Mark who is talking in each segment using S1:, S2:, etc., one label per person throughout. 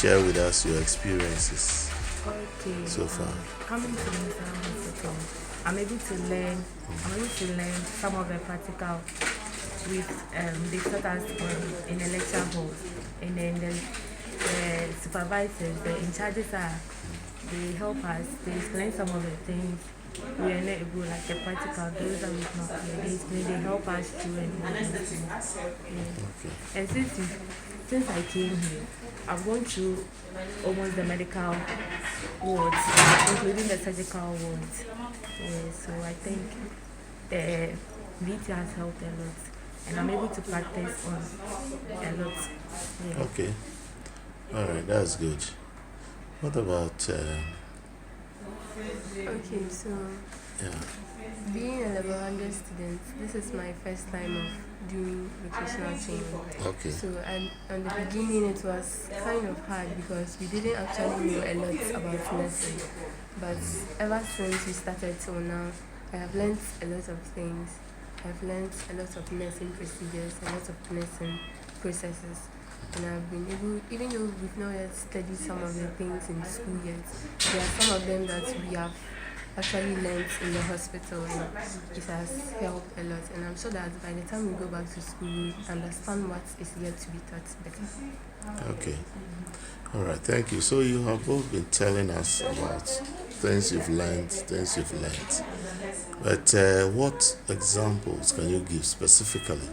S1: share with us your experiences so far.
S2: Coming to the hospital, I'm able to learn some of the practical with they taught us in the lecture hall, and then the supervisors, the in charges they help us, they explain some of the things we are not able, like the practical, those that we've not they help us to and all those things. Yeah. And since I came here, I've gone through almost the medical wards, including the surgical wards. Yeah, so I think the VT has helped a lot, and I'm able to practice on a lot. Yeah.
S1: Okay. All right, that's good. What about?
S3: Okay, so being a level 100 student, this is my first time of doing vocational training.
S1: Okay.
S3: So and in the beginning it was kind of hard because we didn't actually know a lot about nursing. But ever since we started till now, I have learned a lot of things. I've learned a lot of nursing procedures, a lot of nursing processes. And I've been able, even though we've not yet studied some of the things in school yet, there are some of them that we have actually learned in the hospital, and it has helped a lot. And I'm sure that by the time we go back to school, we understand what is yet to be taught better.
S1: Okay. All right, thank you. So you have both been telling us about things you've learned. But what examples can you give specifically?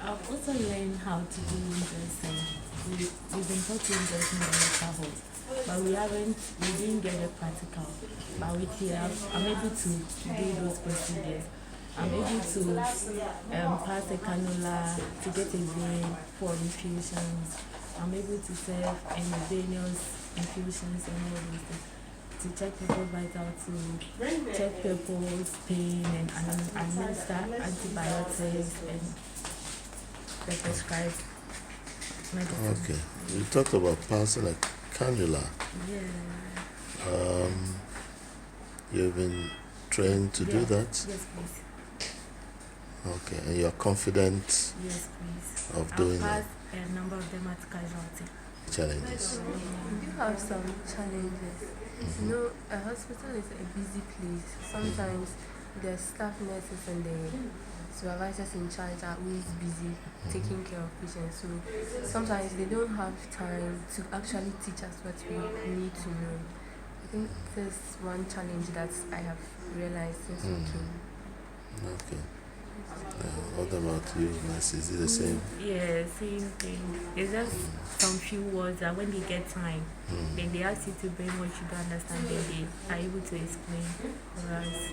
S2: I've also learned how to do dressing. We've been taught to dress in the travel, but we didn't get the practical. But with here, I'm able to do those procedures. I'm able to pass a cannula, to get a vein for infusions. I'm able to serve venous infusions and all those things. To check people's vital, to check people's pain and administer antibiotics and the prescribed medicine.
S1: Okay. You talked about passing a cannula.
S2: Yeah.
S1: You've been trained to do that?
S2: Yes, please.
S1: Okay. And you're confident
S2: Yes, please.
S1: of doing that?
S2: I've passed a number of them at casualty.
S1: Challenges.
S3: We do have some challenges. You know, a hospital is a busy place. Sometimes the staff nurses and the supervisors in charge are always busy taking care of patients. So sometimes they don't have time to actually teach us what we need to know. I think there's one challenge that I have realized since we came.
S1: Okay. What about you, Mercy? Is it the same?
S2: Yeah, same thing. It's just some few words that when they get time, then they ask you to bring what you don't understand, then they are able to explain for us.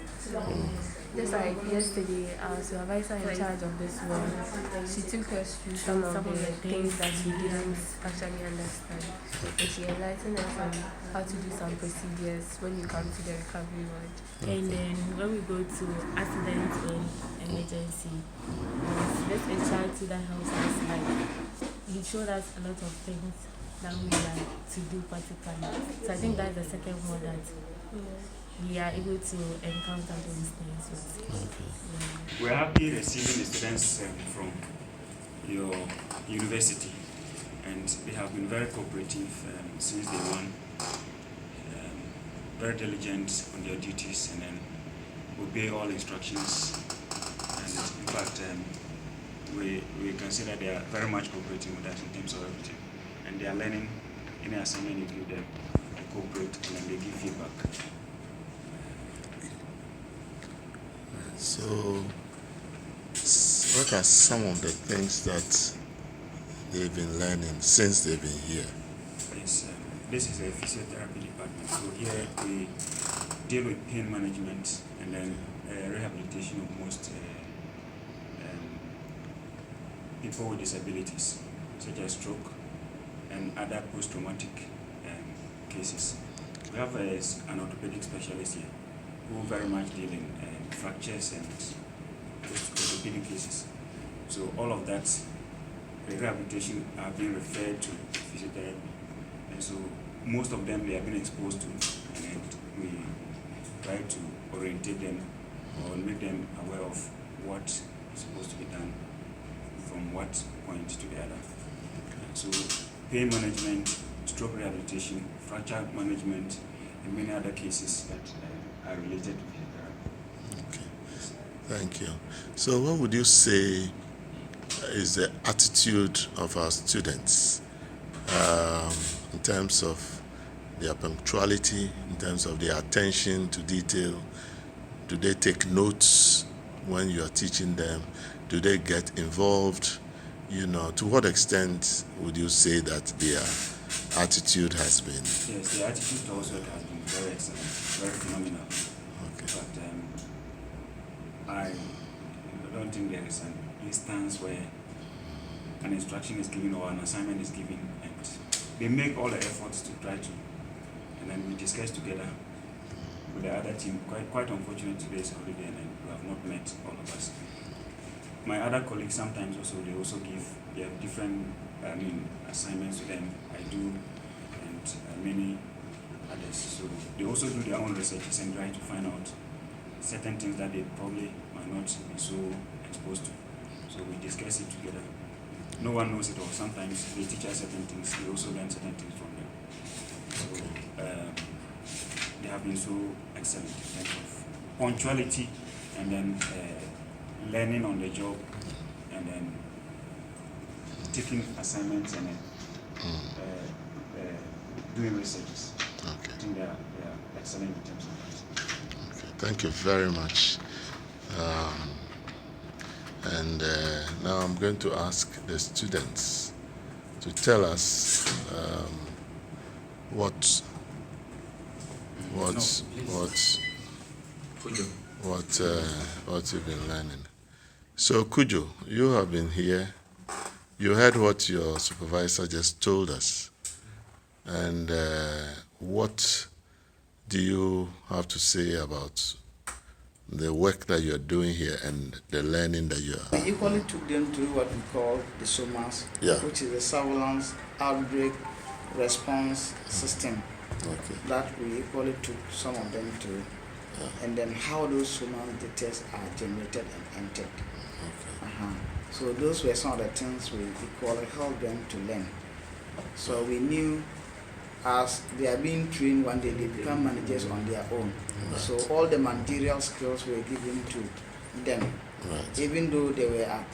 S3: Just like yesterday, our supervisor in charge of this one, she took us through some of the things that we didn't actually understand. And she enlightened us on how to do some procedures when you come to the recovery ward.
S2: And then when we go to accident and emergency, this HR to that helps us. Like, he showed us a lot of things that we like to do practically. So I think that's the second one that we are able to encounter those things with.
S4: We're happy receiving the students from your university, and they have been very cooperative since day one, very diligent on their duties, and then obey all instructions. And in fact, we consider they are very much cooperating with us in terms of everything, and they are learning any assignment you give them, they cooperate, and then they give feedback.
S1: So, what are some of the things that they've been learning since they've been here?
S4: Yes, this is a physiotherapy department. So here we deal with pain management and then rehabilitation of most people with disabilities, such as stroke and other post-traumatic cases. We have an orthopedic specialist here who very much deal in fractures and orthopedic cases. So all of that, the rehabilitation are being referred to physiotherapy. And so most of them they have been exposed to, and we try to orientate them or make them aware of what is supposed to be done from what point to the other. So pain management, stroke rehabilitation, fracture management, and many other cases that are related to physiotherapy.
S1: Okay. Thank you. So, what would you say is the attitude of our students in terms of their punctuality, in terms of their attention to detail? Do they take notes when you are teaching them? Do they get involved? To what extent would you say that their attitude has been?
S4: Yes, the attitude also has been very excellent, very phenomenal.
S1: Okay.
S4: But I don't think there is an instance where an instruction is given or an assignment is given and they make all the efforts to try to, and then we discuss together with the other team. Quite unfortunate today is holiday and we have not met all of us. My other colleagues sometimes they also give their different assignments to them. I do, and many others. So they also do their own researches and try to find out certain things that they probably might not be so exposed to. So we discuss it together. No one knows it all. Sometimes they teach us certain things, we also learn certain things from them. So they have been so excellent in terms of punctuality and then learning on the job and then taking assignments and then doing researches.
S1: Okay.
S4: I think they are excellent in terms of that.
S1: Okay. Thank you very much. And now I'm going to ask the students to tell us what you've been learning. So Kujo, you have been here. You heard what your supervisor just told us. And what do you have to say about the work that you're doing here and the learning that you are?
S5: We equally took them through what we call the SOMAS, which is the Surveillance Outbreak Response System.
S1: Okay.
S5: That we equally took some of them through. And then how those SOMAS details are generated and entered.
S1: Okay.
S5: So those were some of the things we equally helped them to learn. So we knew as they are being trained one day, they become managers on their own.
S1: Right.
S5: So all the managerial skills were given to them.
S1: Right.
S5: Even though they were at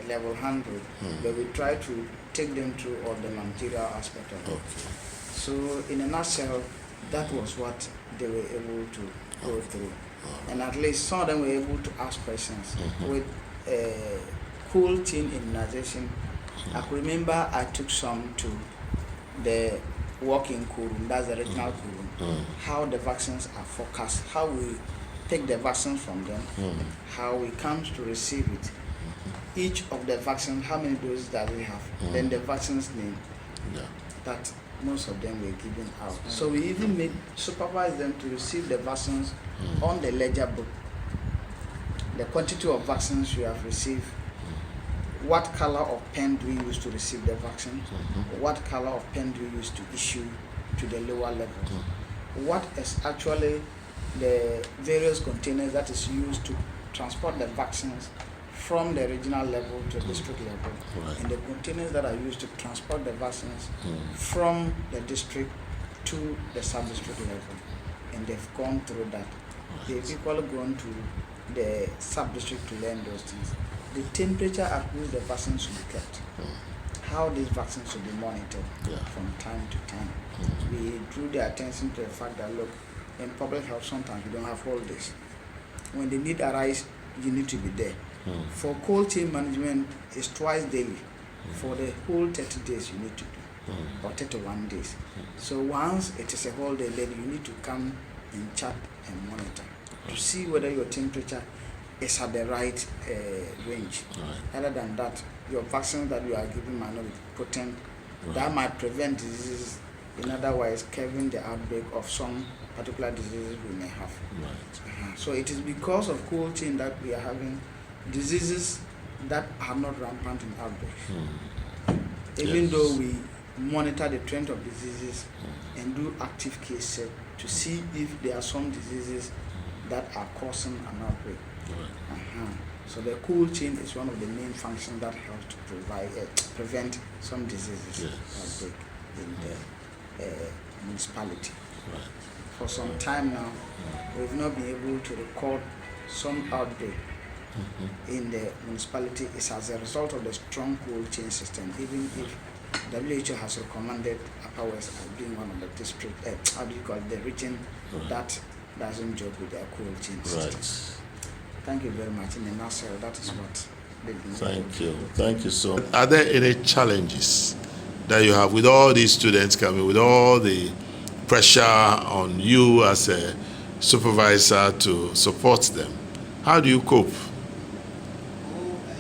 S5: level 100, but we tried to take them through all the managerial aspect of it.
S1: Okay.
S5: So in a nutshell, that was what they were able to go through. And at least some of them were able to ask questions. With cool teen immunization, I could remember I took some to the walking kurum, that's the regional kurum, how the vaccines are forecast, how we take the vaccines from them, how we come to receive it, each of the vaccines, how many doses does it have, then the vaccines name, that most of them were given out. So we even supervise them to receive the vaccines on the ledger book, the quantity of vaccines you have received, what color of pen do you use to receive the vaccine, what color of pen do you use to issue to the lower level, what is actually the various containers that is used to transport the vaccines from the regional level to the district level, and the containers that are used to transport the vaccines from the district to the sub-district level. And they've gone through that. They've equally gone to the sub-district to learn those things. The temperature at which the vaccines should be kept, how these vaccines should be monitored from time to time. We drew their attention to the fact that, look, in public health sometimes you don't have holidays. When the need arises, you need to be there. For cold chain management, it's twice daily. For the whole 30 days you need to do, or 31 days. So once it is a holiday, then you need to come and check and monitor to see whether your temperature is at the right range. Other than that, your vaccines that you are giving might not be potent. That might prevent diseases, in other words, curbing the outbreak of some particular diseases we may have. So it is because of cold chain that we are having diseases that are not rampant in outbreak. Even though we monitor the trend of diseases and do active case set to see if there are some diseases that are causing an outbreak. So the cold chain is one of the main functions that helps to prevent some diseases outbreak. in the municipality.
S1: Right.
S5: For some time now, we've not been able to record some outbreak in the municipality. It's as a result of the strong cold chain system. Even if WHO has recommended Upper West as being one of the district, how do you call it, the region that doesn't joke with their cold chain system.
S1: Right.
S5: Thank you very much. In a nutshell, that is what they've been able
S1: Thank
S5: to
S1: you.
S5: do.
S1: Thank you so much. Are there any challenges that you have with all these students coming, with all the pressure on you as a supervisor to support them? How do you cope?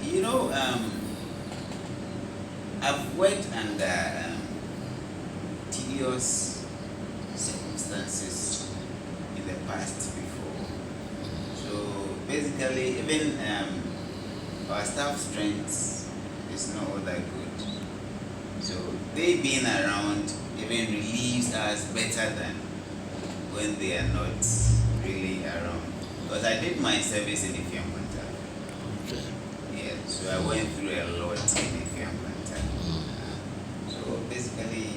S6: You know, I've worked under tedious circumstances in the past before. So basically, even our staff strength is not all that good. So they being around even relieves us better than when they are not really around. Because I did my service in Ifiamkwanta.
S1: Okay.
S6: Yeah, so I went through a lot in Ifiamkwanta. So basically,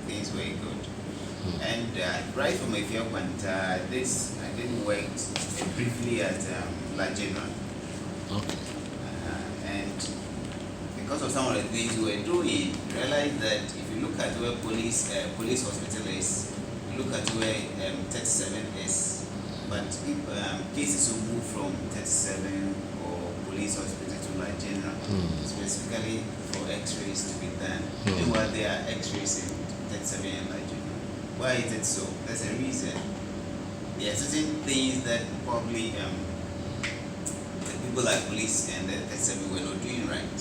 S6: things were good. And right from Ifiamkwanta, I did work briefly at La General.
S1: Okay.
S6: And because of some of the things we were doing, realized that if you look at where police hospital is, you look at where 37 is, but if cases will move from 37 or police hospital to La General, specifically for x-rays to be done. Meanwhile, there are x-rays in 37 and La General. Why is it so? There's a reason. There are certain things that probably the people at police and the 37 were not doing right.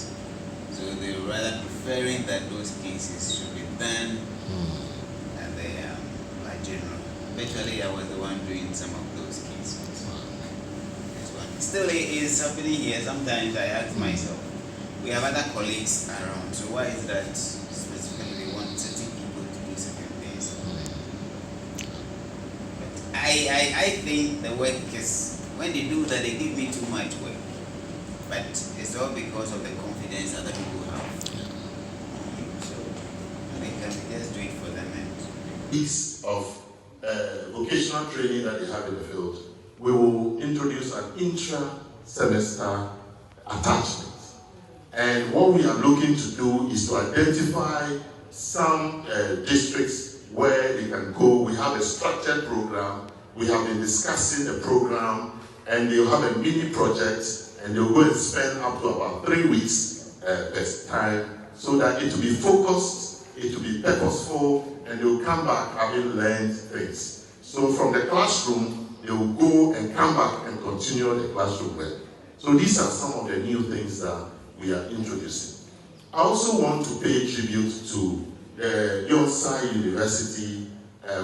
S6: So they were rather preferring that those cases should be done at the La General. Eventually, I was the one doing some of those cases. This one still is happening here. Sometimes I ask myself, we have other colleagues around, so why is that specifically they want certain people to do certain things? But I think the work is, when they do that, they give me too much work. But it's all because of the confidence other people have. So they can just do it for them.
S1: Piece of vocational training that they have in the field, we will introduce an intra-semester attachment. And what we are looking to do is to identify some districts where they can go. We have a structured program. We have been discussing the program, and they'll have a mini project, and they'll go and spend up to about 3 weeks per time, so that it will be focused, it will be purposeful, and they'll come back having learned things. So from the classroom, they will go and come back and continue the classroom work. So these are some of the new things that we are introducing. I also want to pay tribute to the Yonsei University,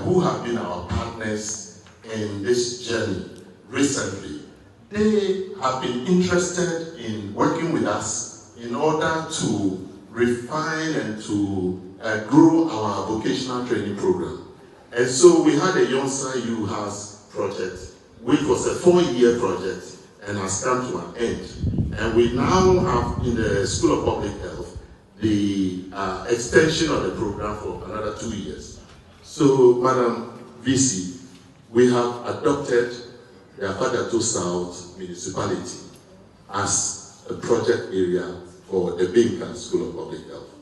S1: who have been our partners in this journey recently. They have been interested in working with us in order to refine and to grow our vocational training program. And so we had a Yonsei U House project, which was a 4-year project and has come to an end. And we now have in the School of Public Health the extension of the program for another 2 years. So, Madam VC, we have adopted the Afadato South Municipality as a project area for the Binka School of Public Health.